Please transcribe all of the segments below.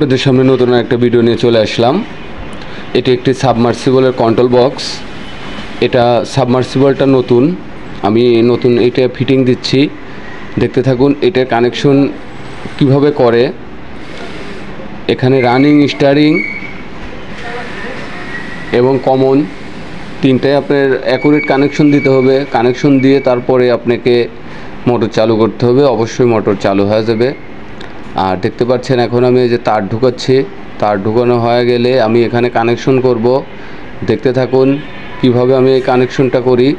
আপনাদের সামনে নতুন একটা ভিডিও নিয়ে চলে আসলাম। এটি একটি সাবমার্সিবলের কন্ট্রোল বক্স। এটা সাবমার্সিবলটা নতুন, আমি নতুন এটা ফিটিং দিচ্ছি। দেখতে থাকুন এটার কানেকশন কিভাবে করে। এখানে রানিং, স্টারিং এবং কমন তিনটায় আপনার অ্যাকুরেট কানেকশন দিতে হবে। কানেকশন দিয়ে তারপরে আপনাকে মোটর চালু করতে হবে, অবশ্যই মোটর চালু হয়ে যাবে। আর দেখতে পাচ্ছেন এখন আমি এই যে তার ঢুকাচ্ছি, তার ঢুকানো হয়ে গেলে আমি এখানে কানেকশন করব। দেখতে থাকুন কিভাবে আমি এই কানেকশনটা করি।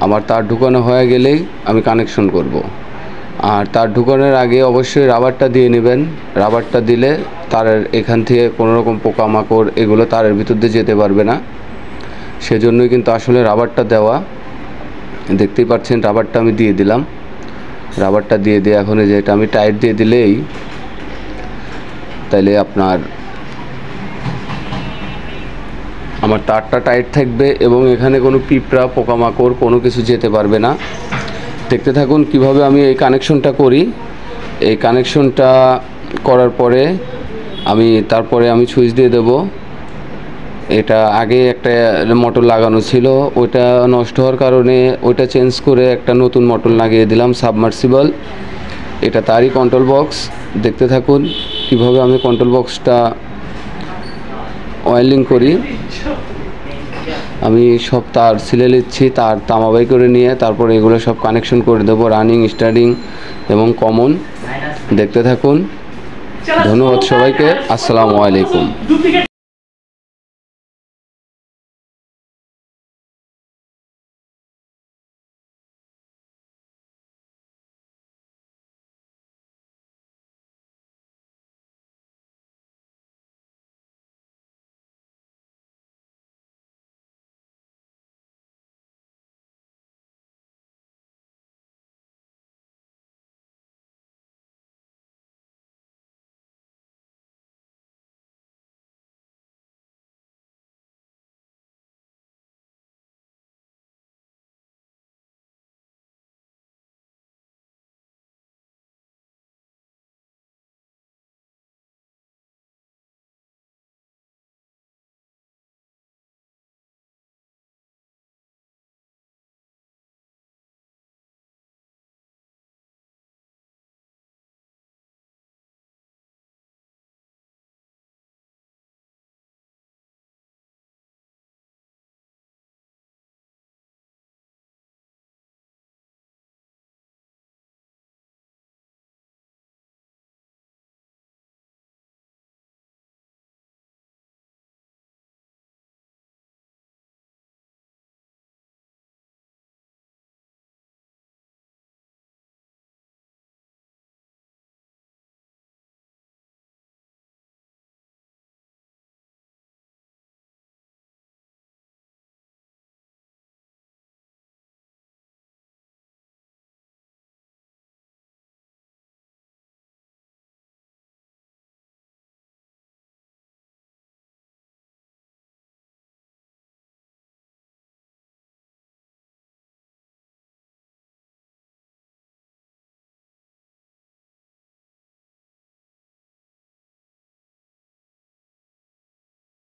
আমার তার ঢুকানো হয়ে গেলেই আমি কানেকশন করব। আর তার ঢুকানোর আগে অবশ্যই রাবারটা দিয়ে নেবেন। রাবারটা দিলে তারের এখান থেকে কোনো রকম পোকামাকড় এগুলো তারের ভিতর দিয়ে যেতে পারবে না, সেজন্যই কিন্তু আসলে রাবারটা দেওয়া। দেখতেই পাচ্ছেন রাবারটা আমি দিয়ে দিলাম। রাবারটা দিয়ে এখন এই যে এটা আমি টাইট দিয়ে দিলেই তাইলে আমার তারটা টাইট থাকবে এবং এখানে কোনো পিঁপড়া, পোকামাকড় কোনো কিছু যেতে পারবে না। দেখতে থাকুন কিভাবে আমি এই কানেকশনটা করি। এই কানেকশনটা করার পরে তারপরে আমি সুইচ দিয়ে দেব। এটা আগে একটা মোটর লাগানো ছিল, ওইটা নষ্ট হওয়ার কারণে ওইটা চেঞ্জ করে একটা নতুন মোটর লাগিয়ে দিলাম সাবমার্সিবল। এটা তারই কন্ট্রোল বক্স। দেখতে থাকুন কিভাবে আমি কন্ট্রোল বক্সটা ওয়্যারিং করি। আমি সব তার ছিলে নিচ্ছি, তার তামাবাই করে নিয়ে তারপরে এগুলো সব কানেকশন করে দেবো, রানিং, স্টার্টিং এবং কমন। দেখতে থাকুন। ধন্যবাদ সবাইকে। আসসালামু আলাইকুম।